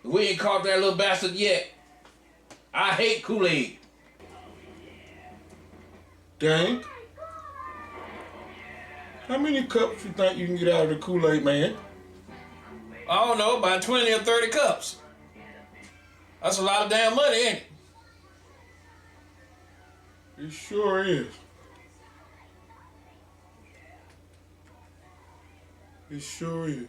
We ain't caught that little bastard yet. I hate Kool-Aid. Dang. How many cups you think you can get out of the Kool-Aid, man? I don't know, about 20 or 30 cups. That's a lot of damn money, ain't it? It sure is. It sure is.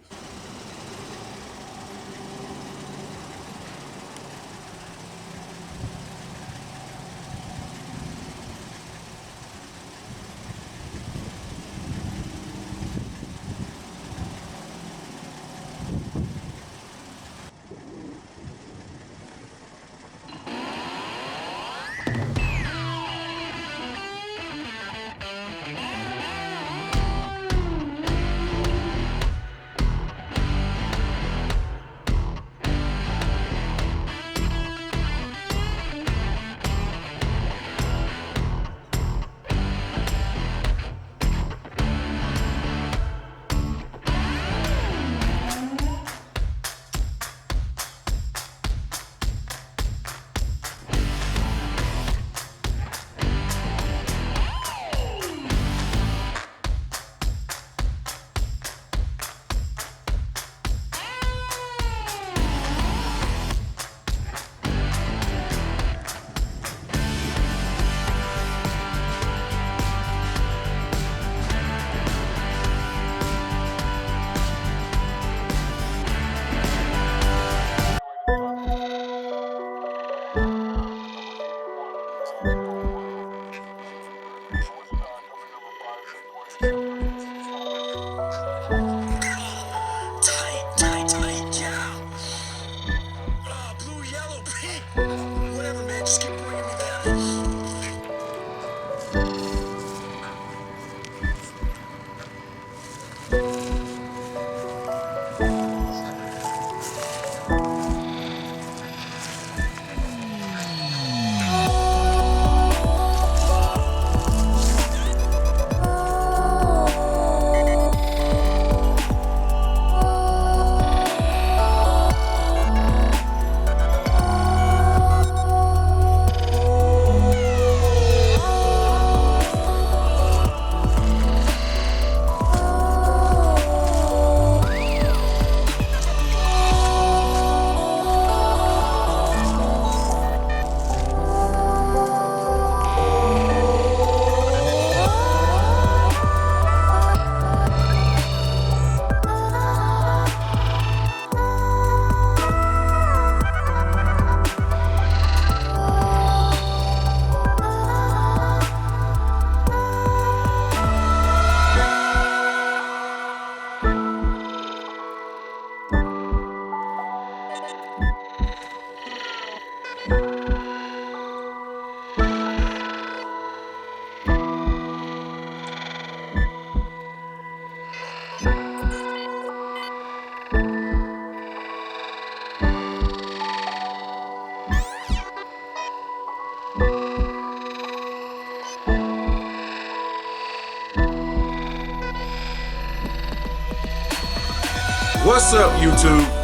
What's up, YouTube?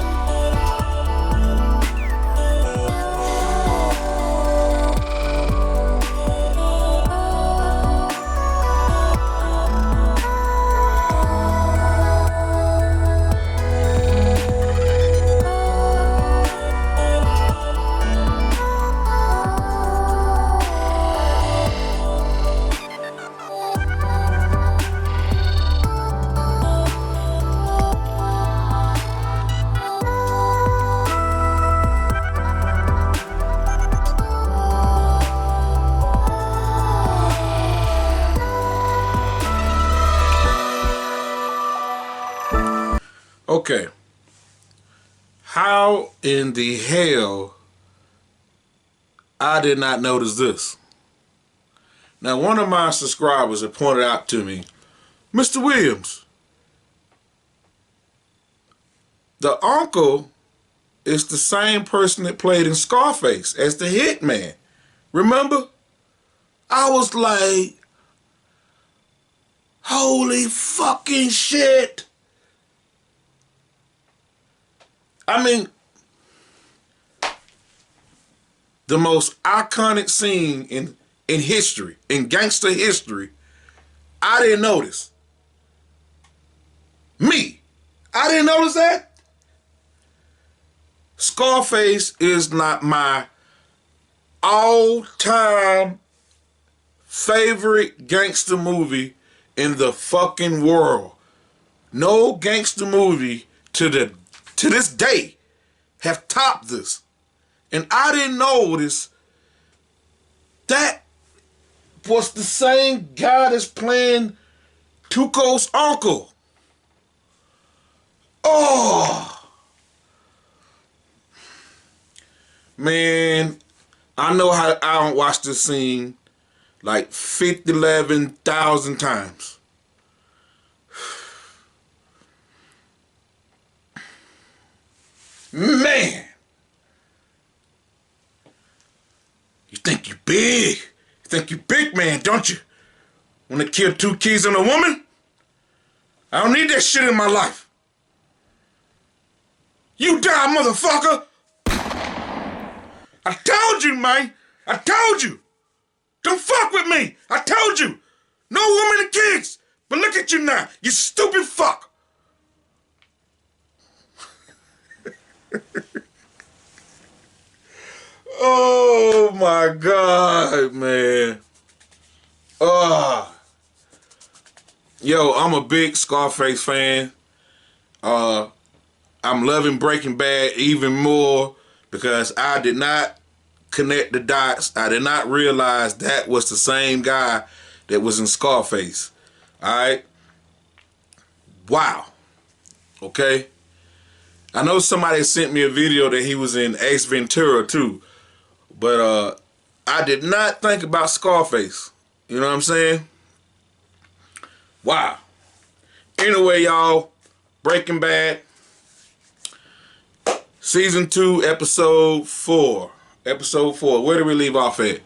Okay. How in the hell I did not notice this? Now, one of my subscribers had pointed out to me, Mr. Williams, the uncle is the same person that played in Scarface as the hitman. Remember? I was like, holy fucking shit. I mean, the most iconic scene in history, in gangster history, I didn't notice. Me, I didn't notice that. Scarface is not my all-time favorite gangster movie in the fucking world. No gangster movie to this day have topped this. And I didn't notice that was the same guy that's playing Tuco's uncle. Oh, man, I know how I don't watch this scene like 11,000 times. Man, you think you big? You think you big, man, don't you? Want to kill 2 kids and a woman? I don't need that shit in my life. You die, motherfucker! I told you, man. I told you. Don't fuck with me. I told you. No woman and kids. But look at you now. You stupid fuck. Oh my God, man. Yo, I'm a big Scarface fan. I'm loving Breaking Bad even more because I did not connect the dots. I did not realize that was the same guy that was in Scarface. Alright? Wow. Okay? I know somebody sent me a video that he was in Ace Ventura too. But I did not think about Scarface. You know what I'm saying? Wow. Anyway, y'all, Breaking Bad, Season 2, Episode 4. Episode 4. Where did we leave off at?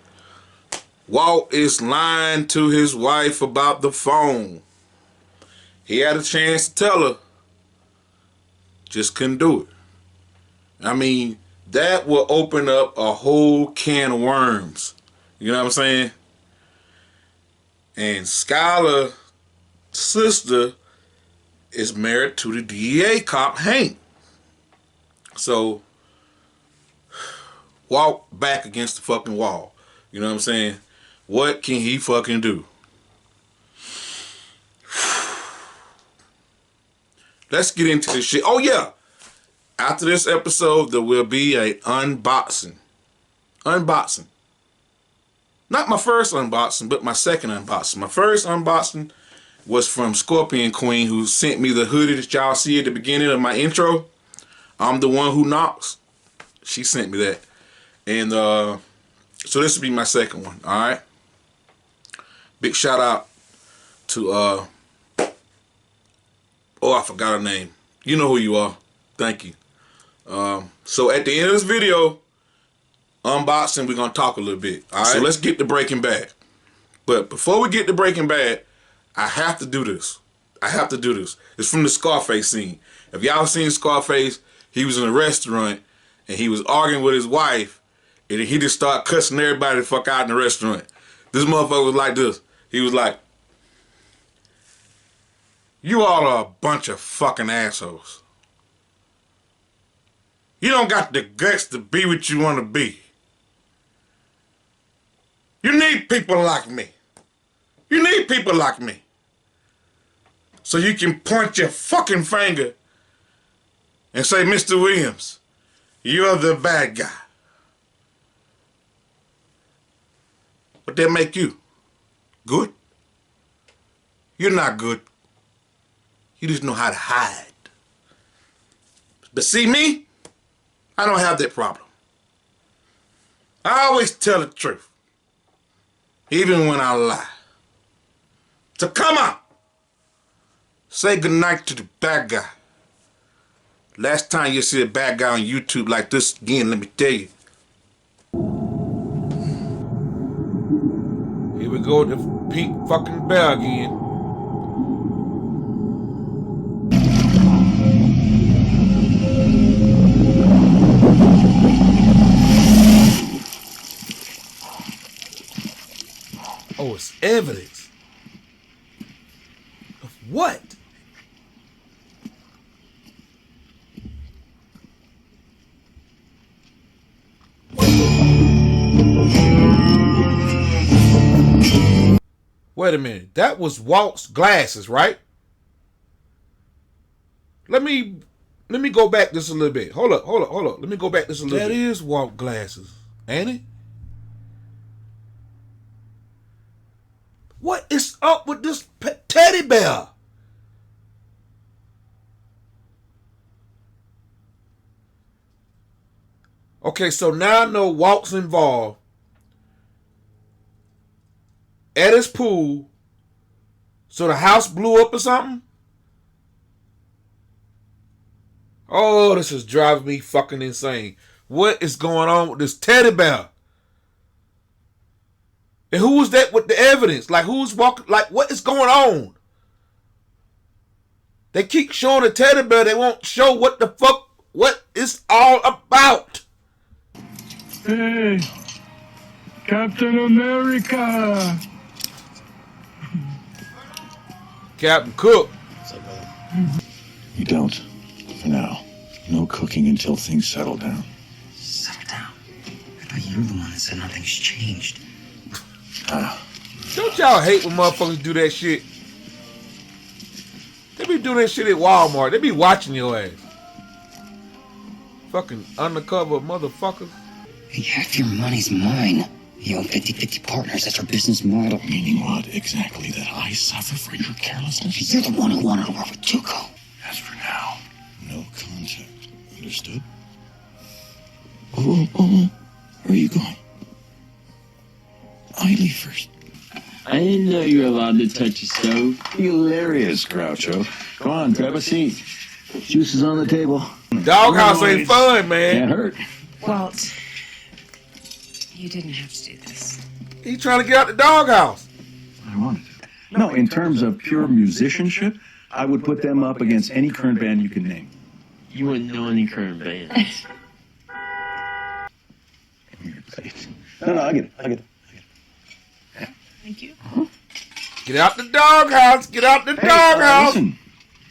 Walt is lying to his wife about the phone. He had a chance to tell her. Just couldn't do it. I mean, that will open up a whole can of worms. You know what I'm saying? And Skylar's sister is married to the DEA cop, Hank. So, Walt back against the fucking wall. You know what I'm saying? What can he fucking do? Let's get into this shit. Oh, yeah. After this episode, there will be a unboxing. Unboxing. Not my first unboxing, but my second unboxing. My first unboxing was from Scorpion Queen, who sent me the hoodie that y'all see at the beginning of my intro. I'm the one who knocks. She sent me that. And so this will be my second one, alright? Big shout out to, oh, I forgot her name. You know who you are. Thank you. So at the end of this video, unboxing, we're going to talk a little bit. All right, so let's get to Breaking Bad. But before we get to Breaking Bad, I have to do this. I have to do this. It's from the Scarface scene. If y'all seen Scarface, he was in a restaurant and he was arguing with his wife and he just started cussing everybody the fuck out in the restaurant. This motherfucker was like this. He was like, "You all are a bunch of fucking assholes. You don't got the guts to be what you want to be. You need people like me. You need people like me. So you can point your fucking finger and say, Mr. Williams, you're the bad guy. What that make you? Good? You're not good. You just know how to hide. But see me? I don't have that problem. I always tell the truth, even when I lie. So come on, say goodnight to the bad guy. Last time you see a bad guy on YouTube like this again, let me tell you. Here we go with the pink fucking bell again. was evidence. Of what? Wait a minute. That was Walt's glasses, right? Let me go back just a little bit. Hold up. Let me go back just a little bit. That is Walt glasses, ain't it? What is up with this teddy bear? Okay, so now I know Walt's involved at his pool. So the house blew up or something? Oh, this is driving me fucking insane. What is going on with this teddy bear? And who was that with the evidence? Like, who's walking? Like, what is going on? They keep showing the teddy bear. They won't show what the fuck, what it's all about. Hey, Captain America. Captain Cook. What's up, brother? You don't, for now. No cooking until things settle down. Settle down? I thought you were the one that said nothing's changed. Don't y'all hate when motherfuckers do that shit? They be doing that shit at Walmart. They be watching your ass. Fucking undercover motherfuckers. Hey, half your money's mine. You own 50-50 partners. That's our business model. Meaning what exactly? That I suffer for your carelessness? You're the one who wanted to work with Tuco. As for now, no contact. Understood? Oh, where are you going? I leave first. I didn't know you were allowed to touch a stove. Hilarious, Groucho. Go on, grab a seat. Juice is on the table. Doghouse ain't fun, Can't man. hurt. Walt, you didn't have to do this. He trying to get out the doghouse. I wanted to. No, in terms of pure musicianship, I would put them up against any current band you can name. You wouldn't know any current bands. No, I get it. Thank you. Get out the doghouse. Get out the doghouse. Listen,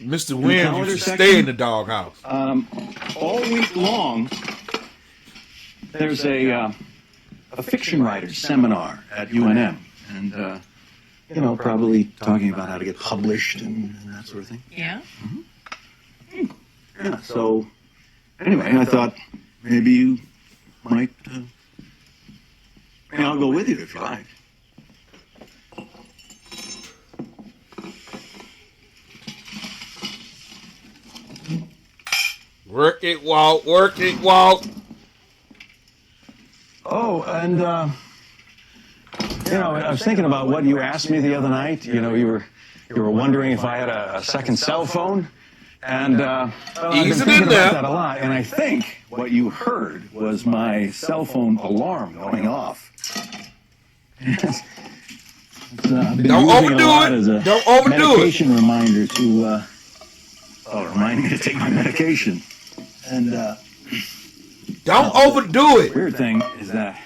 Mr. the Williams calendar used to section? stay in the doghouse. all week long, there's a fiction writers seminar at UNM, and probably talking about how to get published and that sort of thing. Yeah? Yeah. So, anyway, I thought maybe you might. I'll go with you if you like. Work it, Walt. Work it, Walt. Oh, and I was thinking about what you asked me the other night. You were wondering if I had a second cell phone, and I've been Easy thinking in there. about that a lot. And I think what you heard was my cell phone alarm going off. Don't overdo it. Don't overdo it. Medication reminder to remind me to take my medication. And Don't overdo it. weird thing is that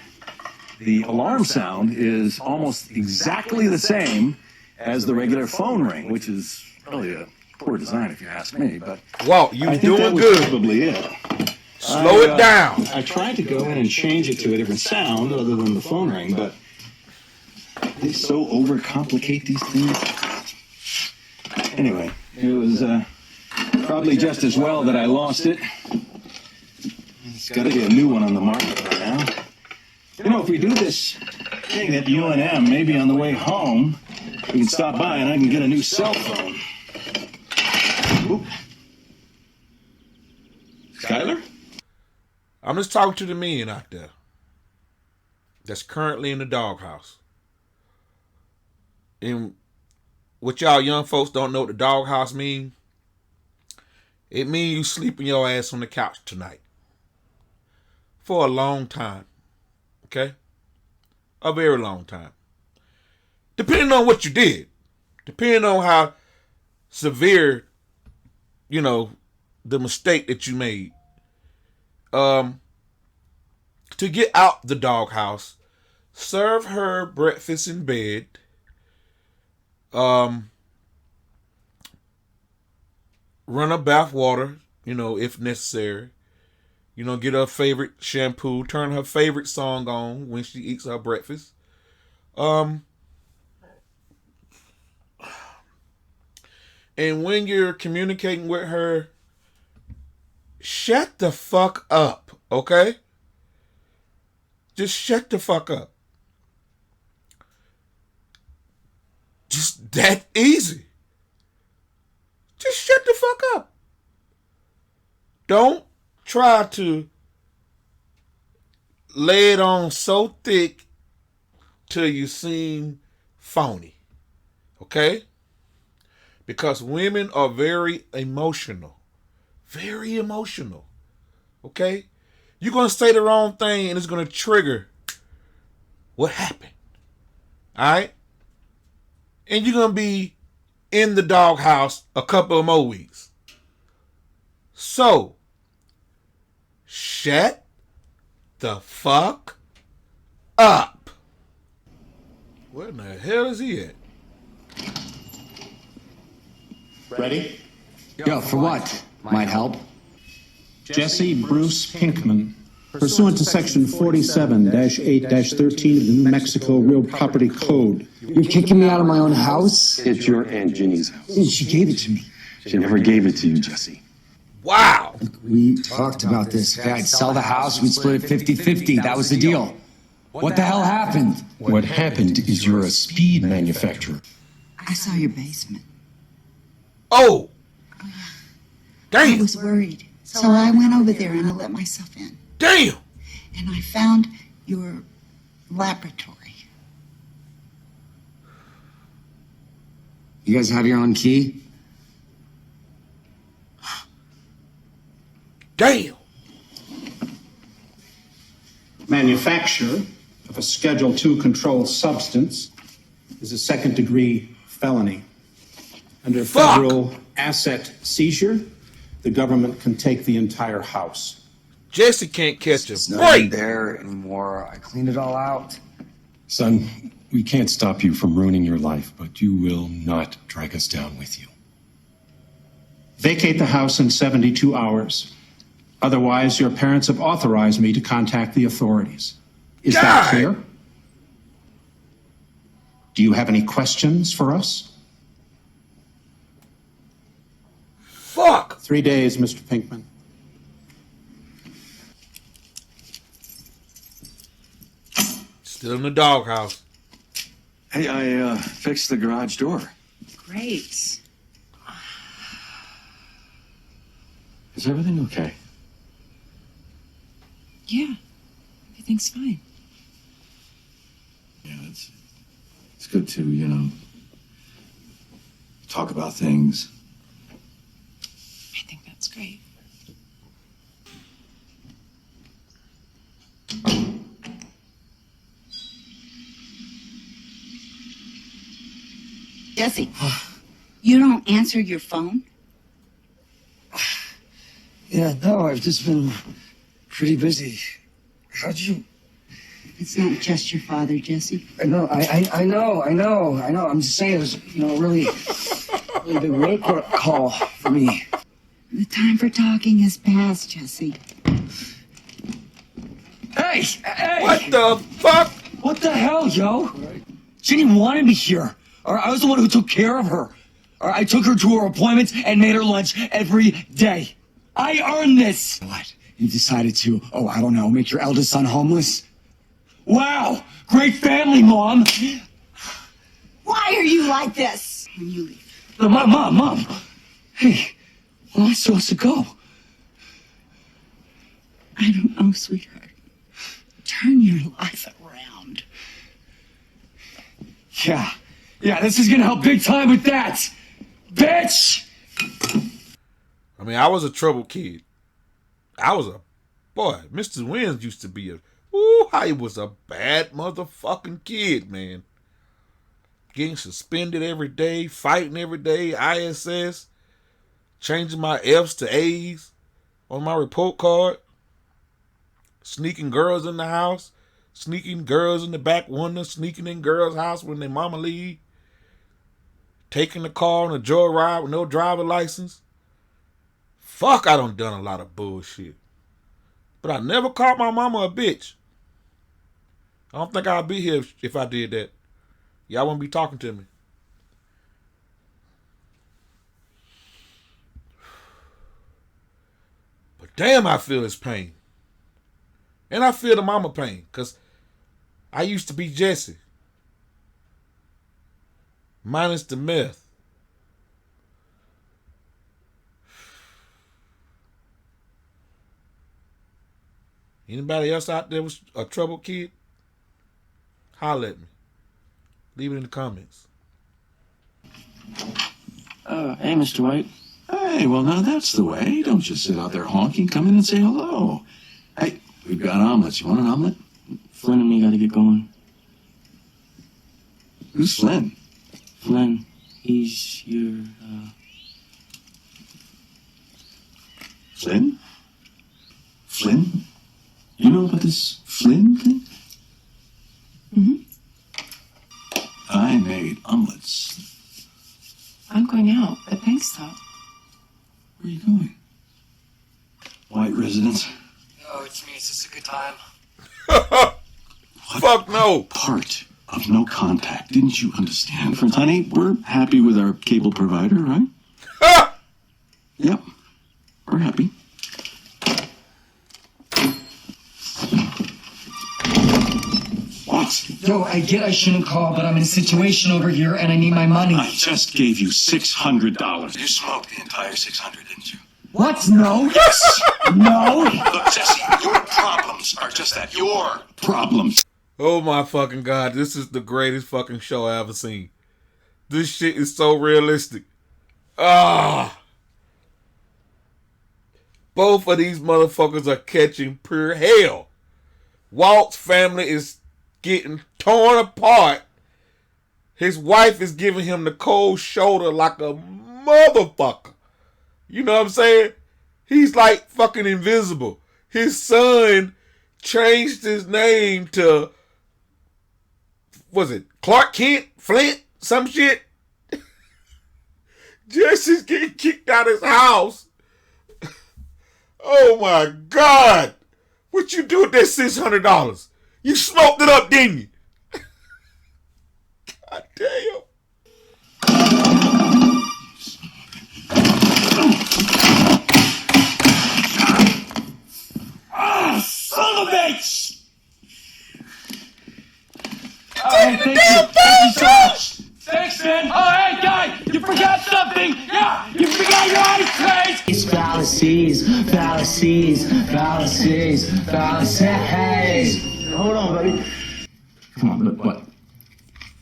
the alarm sound is almost exactly the same as the regular phone ring, which is really a poor design if you ask me. But Walt, you I think that doing was good. probably it. Slow it down. I tried to go in and change it to a different sound other than the phone ring, but they so overcomplicate these things. Anyway, it was probably just as well that I lost it. There's got to be a new one on the market by now. If we do this thing at UNM, maybe on the way home, we can stop by and I can get a new cell phone. Oop. Skylar? I'm just talking to the men out there that's currently in the doghouse. And what y'all young folks don't know what the doghouse mean, it means you sleeping your ass on the couch tonight. For a long time. Okay? A very long time. Depending on what you did. Depending on how severe, the mistake that you made. To get out the doghouse, serve her breakfast in bed, Run her bath water, if necessary. Get her favorite shampoo. Turn her favorite song on when she eats her breakfast. And when you're communicating with her, shut the fuck up, okay? Just shut the fuck up. Just that easy. Just shut the fuck up. Don't try to lay it on so thick till you seem phony, okay? Because women are very emotional. Very emotional. Okay? You're going to say the wrong thing and it's going to trigger what happened. Alright? And you're going to be in the doghouse a couple of more weeks. So, shut the fuck up. Where in the hell is he at? Ready? Yo, for what? Might help. Jesse Bruce Pinkman, pursuant to Section 47-8-13 of the New Mexico Real Property Code. You're kicking me out of my own house? It's your Aunt Ginny's house. She gave it to me. She never gave it to you, Jesse. Wow. We talked about this. Okay, I'd sell the house, we'd split it 50-50. That was the deal. What the hell happened? What happened is you're a speed manufacturer. I saw your basement. Oh. I Damn. was worried. So I went over there and I let myself in. Damn. And I found your laboratory. You guys have your own key? Damn. Manufacture of a Schedule II controlled substance is a second-degree felony. Under federal asset seizure, the government can take the entire house. Jesse can't catch a It's not break. there anymore. I cleaned it all out. Son, we can't stop you from ruining your life, but you will not drag us down with you. Vacate the house in 72 hours. Otherwise, your parents have authorized me to contact the authorities. Is that clear? Do you have any questions for us? Fuck. 3 days, Mr. Pinkman. Still in the doghouse. Hey, I fixed the garage door. Great. Is everything okay? Yeah, everything's fine. Yeah, it's good to, talk about things. I think that's great. Jesse, you don't answer your phone? Yeah, no, I've just been pretty busy. How'd you... It's not just your father, Jesse. I know. I'm just saying it was, really big wake-up call for me. The time for talking has passed, Jesse. Hey! What the fuck? What the hell, yo? Ginny wanted me here. Or I was the one who took care of her. Or I took her to her appointments and made her lunch every day. I earned this. What? You decided to, I don't know, make your eldest son homeless? Wow! Great family, Mom! Why are you like this? When you leave. Mom! Hey, where am I supposed to go? I don't know, sweetheart. Turn your life around. Yeah, this is gonna help big time with that! Bitch! I mean, I was a troubled kid. Mr. Wins used to be he was a bad motherfucking kid, man. Getting suspended every day, fighting every day, ISS, changing my F's to A's on my report card, sneaking girls in the house, sneaking girls in the back window, sneaking in girls' house when their mama leave. taking the car on a joyride with no driver license. Fuck, I done a lot of bullshit. But I never called my mama a bitch. I don't think I'd be here if I did that. Y'all wouldn't be talking to me. But damn, I feel his pain. And I feel the mama pain. Because I used to be Jesse. Minus the meth. Anybody else out there was a troubled kid? Holler at me. Leave it in the comments. Hey, Mr. White. Hey, well, now that's the way. Don't just sit out there honking. Come in and say hello. Hey, we've got omelets. You want an omelet? Flynn and me gotta get going. Who's Flynn? Flynn, he's your, Flynn? Flynn? You know about this Flynn thing? I made omelets. I'm going out, but thanks, though. Where are you going? White residence? Oh, it's me. Is this a good time? Fuck no. Part of no contact. Didn't you understand? Honey, we're happy with our cable provider, right? Yep. We're happy. What? Yo, I get I shouldn't call, but I'm in a situation over here and I need my money. I just gave you $600. You smoked the entire 600, didn't you? What? No. Yes. No. Look, Jesse, your problems are just that. Your problems. Oh my fucking God. This is the greatest fucking show I ever seen. This shit is so realistic. Both of these motherfuckers are catching pure hell. Walt's family is getting torn apart. His wife is giving him the cold shoulder like a motherfucker. You know what I'm saying? He's like fucking invisible. His son changed his name to, was it Clark Kent? Flint? Some shit? Jesse's getting kicked out of his house. Oh my God. What you do with that $600? You smoked it up, didn't you? God damn. Son of a bitch! Thank you so much. Thanks, man. Oh, hey, guy, you forgot something. Yeah, you forgot your ice cream. It's fallacies. Hold on, buddy. Come on, look, what?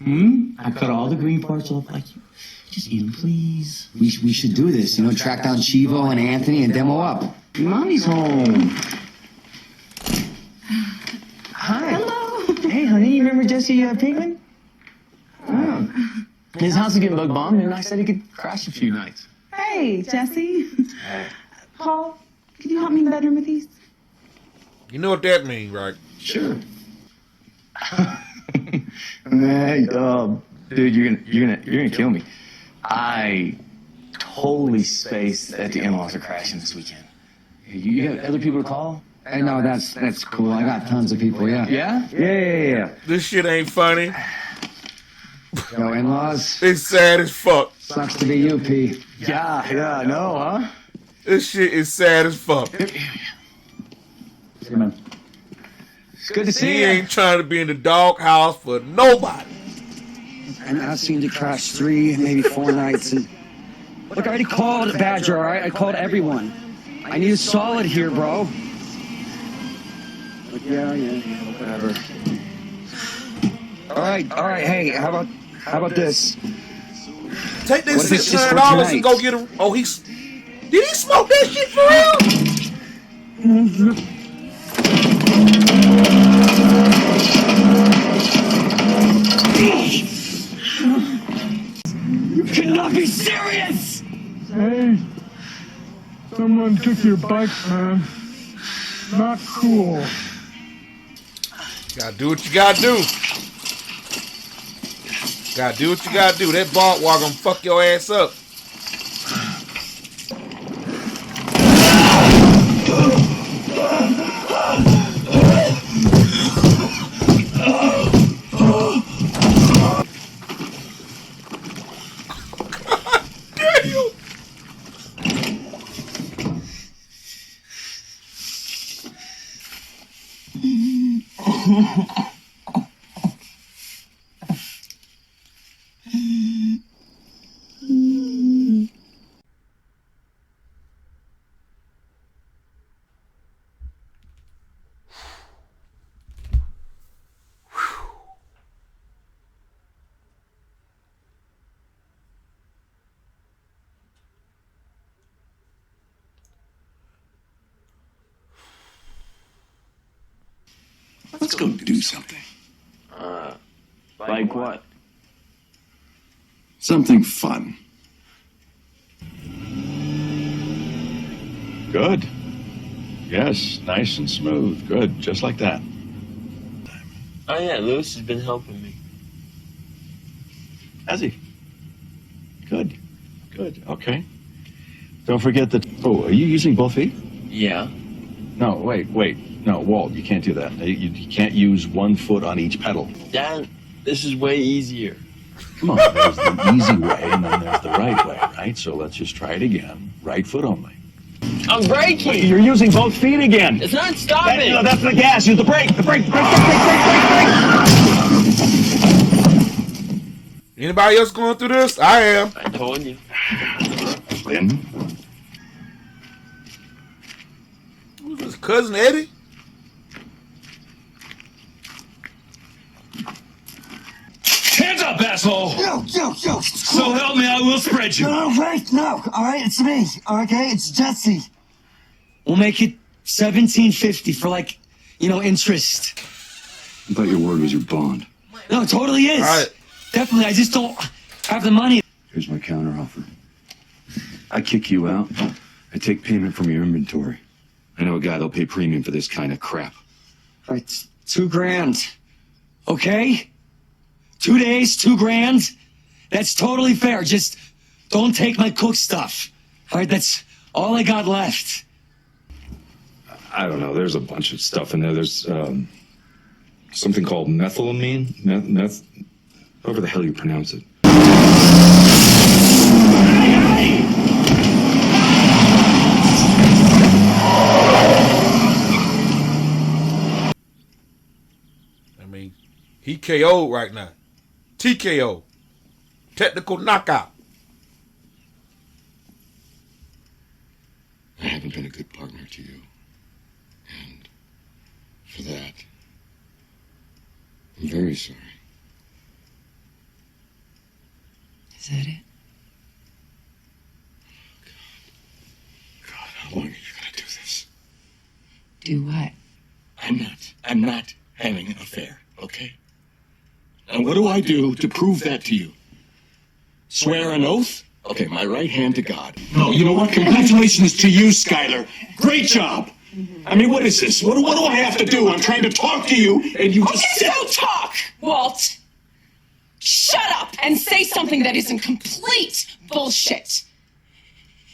I cut all the green parts off like you. Just eat them, please. We should do this, track down Chivo and Anthony and demo up. Mommy's home. Hi. Hello. Hey, honey, you remember Jesse Pinkman? Oh. His house is getting bug bombed, and I said he could crash a few nights. Hey, Jesse. Paul, can you help me in the bedroom with these? You know what that means, right? Sure. Hey, dude, you're gonna kill me. I totally spaced that the in-laws are crashing this weekend. You got other people to call? Hey, no, that's cool. I got tons of people. Yeah. Yeah. Yeah. This shit ain't funny. Yo, in-laws. It's sad as fuck. Sucks to be you, P. Yeah, I know, huh? This shit is sad as fuck. Hey, man. It's good to see He you. ain't trying to be in the doghouse for nobody. And I've seen you crash 3, maybe 4 nights. And look, I already called Badger, all right? I called everyone. I need a solid here, bro. Like, yeah, whatever. All right. Hey, how about this? Take this What if it's just for $600 and go tonight? get him. Oh, did he smoke that shit for real? You cannot be serious! Hey, someone took your bike, man. Not cool. Gotta do what you gotta do. Gotta do what you gotta do. That barbed wire gonna fuck your ass up. Let's go do something. Like what? Something fun. Good. Yes, nice and smooth. Good, just like that. Oh yeah, Lewis has been helping me. Has he? Good. Good. Okay. Don't forget that. Oh, are you using both feet? Yeah. No, wait. No, Walt, you can't do that. You can't use one foot on each pedal. Dad, this is way easier. Come on, there's the easy way and then there's the right way, right? So let's just try it again. Right foot only. I'm braking. Wait, you're using both feet again. It's not stopping. No, that's the gas. Use the brake. The brake. Anybody else going through this? I am. I told you. Lynn? Who's this, Cousin Eddie? Hands up, asshole! Yo! So help me, I will spread you. No, wait, no. All right, it's me. Okay, it's Jesse. We'll make it $17.50 for interest. I thought your word was your bond. No, it totally is. All right. Definitely, I just don't have the money. Here's my counteroffer. I kick you out. I take payment from your inventory. I know a guy that'll pay premium for this kind of crap. All right, $2,000. Okay? 2 days, $2,000. That's totally fair. Just don't take my cook stuff. All right, that's all I got left. I don't know. There's a bunch of stuff in there. There's something called methylamine. Meth. However the hell you pronounce it. I mean, he KO'd right now. TKO. Technical knockout. I haven't been a good partner to you. And for that, I'm very sorry. Is that it? God, how long are you gonna do this? Do what? I'm not having an affair, okay? And what do I do to prove that to you? Swear an oath? Okay, my right hand to God. No, you know what? Congratulations to you, Skylar. Great job. I mean, what is this? What do I have to do? I'm trying to talk to you, and you just sit. Don't talk, Walt. Shut up and say something that isn't complete bullshit.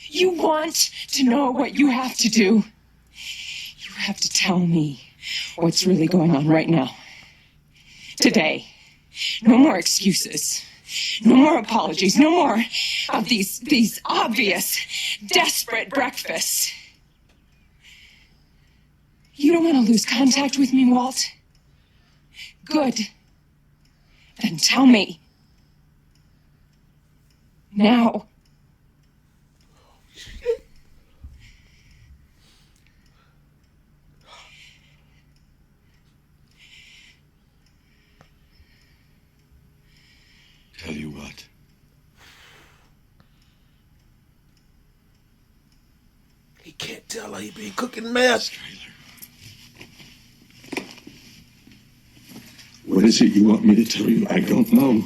You want to know what you have to do? You have to tell me what's really going on right now. Today. No more excuses. No more apologies. No more of these obvious, desperate breakfasts. You don't want to lose contact with me, Walt? Good. Then tell me. Now. Tell you what. He can't tell her he been cooking mess. What is it you want me to tell you? I don't know.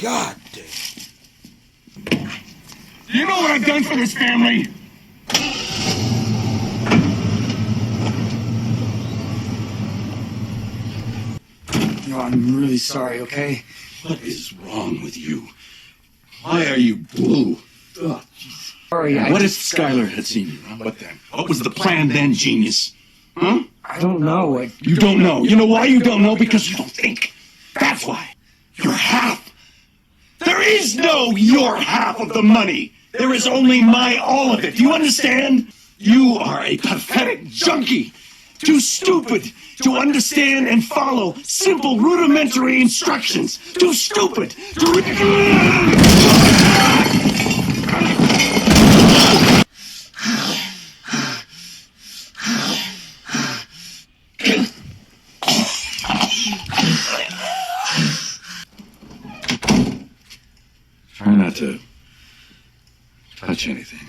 God damn. You know what I've done for this family? No, I'm really sorry, okay? What is wrong with you? Why are you blue? Sorry, What if Skylar had seen you? What then? What was the plan then, genius? Huh? I don't know. You don't know. You know why you don't know? Because you don't think. That's why. You're half. There is no your half of the money. There is only my all of it. Do you understand? You are a pathetic junkie. Too stupid to understand and follow simple rudimentary instructions. Too stupid to... Try not to touch anything.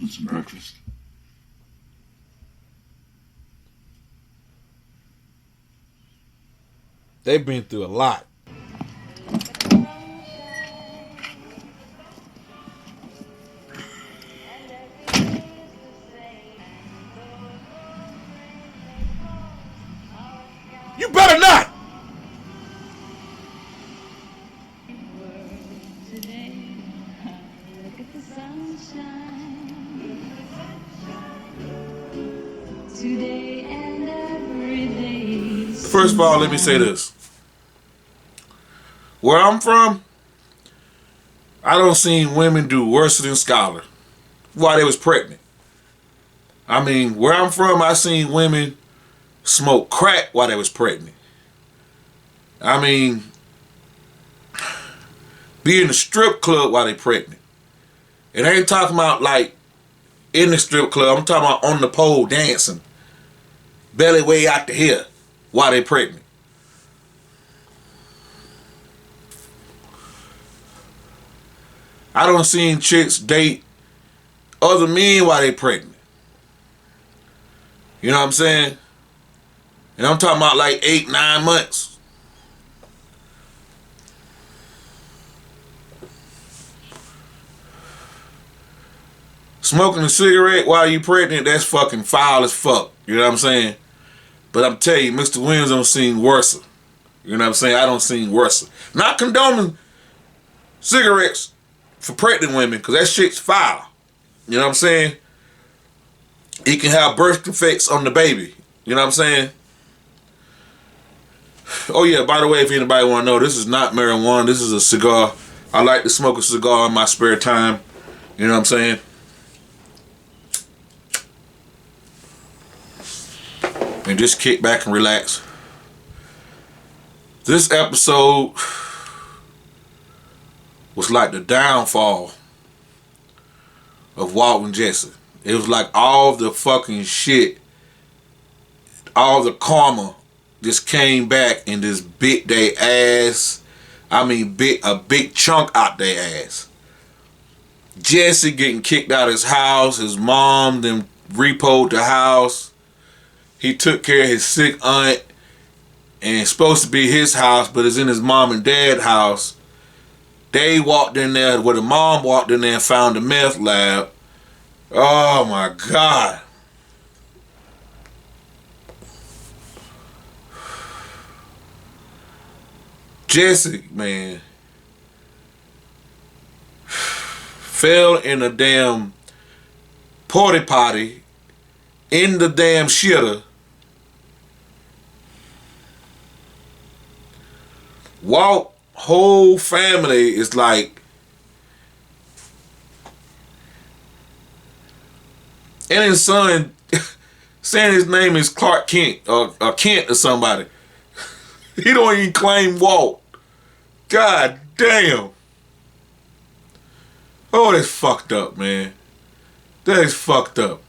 Want some breakfast? They've been through a lot. You better not! First of all, let me say this. Where I'm from, I don't seen women do worse than Skylar while they was pregnant. I mean, where I'm from, I seen women smoke crack while they was pregnant. I mean, be in the strip club while they pregnant. It ain't talking about like in the strip club. I'm talking about on the pole dancing, belly way out to here while they pregnant. I don't seen chicks date other men while they pregnant. You know what I'm saying? And I'm talking about like 8-9 months. Smoking a cigarette while you pregnant, that's fucking foul as fuck. You know what I'm saying? But I'm telling you, Mr. Williams don't seem worse. You know what I'm saying? I don't seem worse. Not condoning cigarettes for pregnant women, because that shit's foul. You know what I'm saying? It can have birth defects on the baby. You know what I'm saying? Oh yeah, by the way, if anybody want to know, this is not marijuana. This is a cigar. I like to smoke a cigar in my spare time. You know what I'm saying? And just kick back and relax. This episode was like the downfall of Walt and Jesse. It was like all the fucking shit, all the karma just came back and just bit their ass. I mean, bit a big chunk out their ass. Jesse getting kicked out of his house. His mom then repoed the house. He took care of his sick aunt, and it's supposed to be his house, but it's in his mom and dad's house. They walked in there, the mom walked in there and found the meth lab. Oh my God. Jesse, man, fell in a damn porta potty in the damn shitter. Walt whole family is like, and his son saying his name is Clark Kent or Kent or somebody. He don't even claim Walt. God damn. Oh, that's fucked up, man. That is fucked up.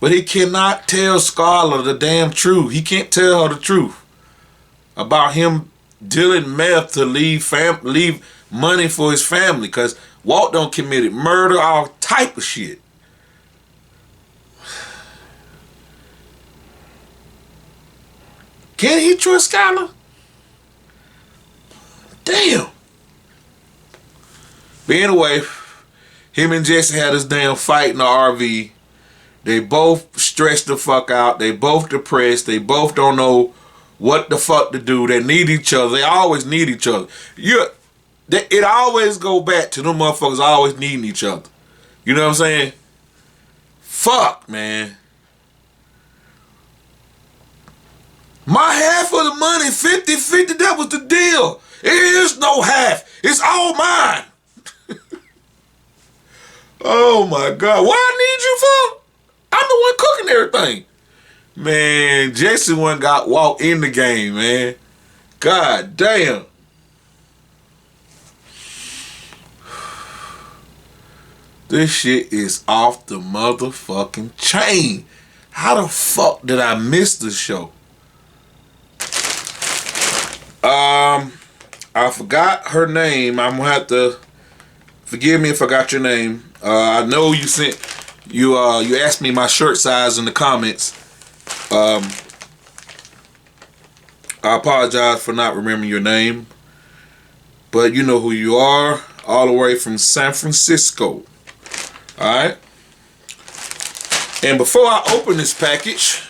But he cannot tell Scarlett the damn truth. He can't tell her the truth about him dealing meth to leave money for his family, because Walt done committed murder, all type of shit. Can he trust Skylar? Damn. But anyway, him and Jesse had this damn fight in the RV. They both stressed the fuck out. They both depressed. They both don't know what the fuck to do. They need each other. They always need each other. It always go back to them motherfuckers always needing each other. You know what I'm saying? Fuck, man. My half of the money, 50-50, that was the deal. It is no half. It's all mine. Oh my God. What I need you for? I'm the one cooking everything. Man, Jason one got walked in the game, man. God damn. This shit is off the motherfucking chain. How the fuck did I miss the show? I forgot her name. I'm gonna have to forgive me if I got your name. I know you sent you asked me my shirt size in the comments. I apologize for not remembering your name, but you know who you are, all the way from San Francisco. All right. And before I open this package,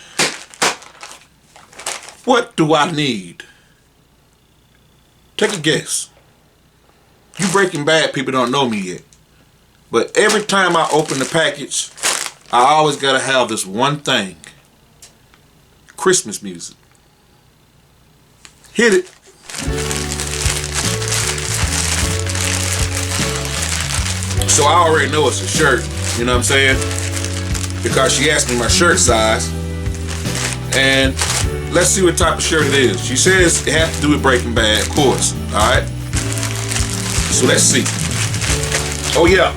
what do I need? Take a guess. You Breaking Bad people don't know me yet. But every time I open the package, I always gotta have this one thing. Christmas music. Hit it. So I already know it's a shirt, you know what I'm saying? Because she asked me my shirt size. And let's see what type of shirt it is. She says it has to do with Breaking Bad, of course. Alright? So let's see. Oh yeah.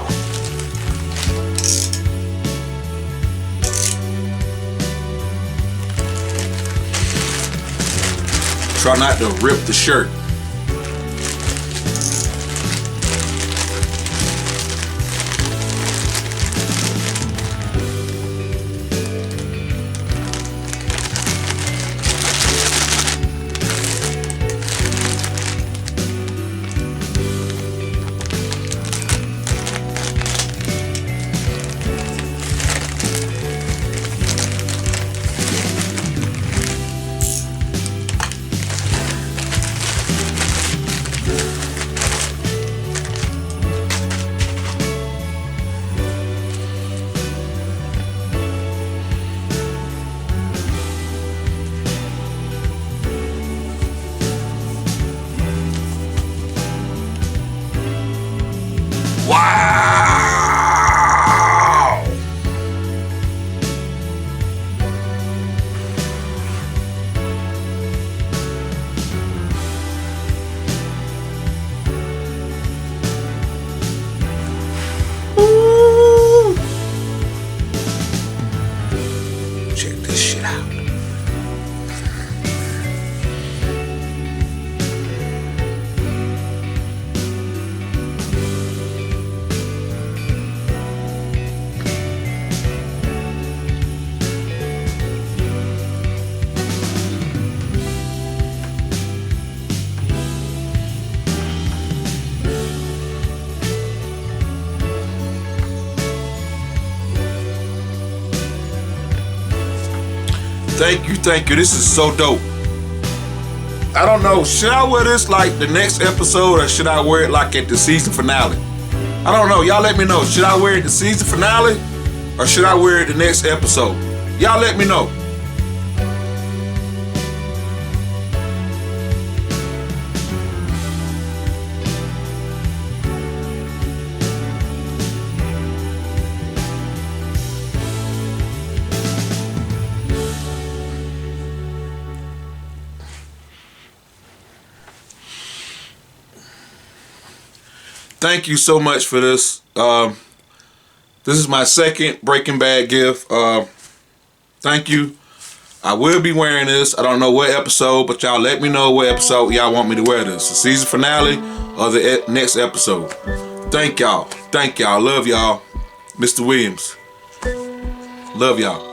Try not to rip the shirt. Wow! Ooh. Check this shit out. Thank you. This is so dope. I don't know. Should I wear this like the next episode or should I wear it like at the season finale? I don't know. Y'all let me know. Should I wear it the season finale or should I wear it the next episode? Y'all let me know. Thank you so much for this. This is my second Breaking Bad gift. Thank you. I will be wearing this. I don't know what episode, but y'all let me know what episode y'all want me to wear this. The season finale or the next episode. Thank y'all. Thank y'all. Love y'all. Mr. Williams. Love y'all.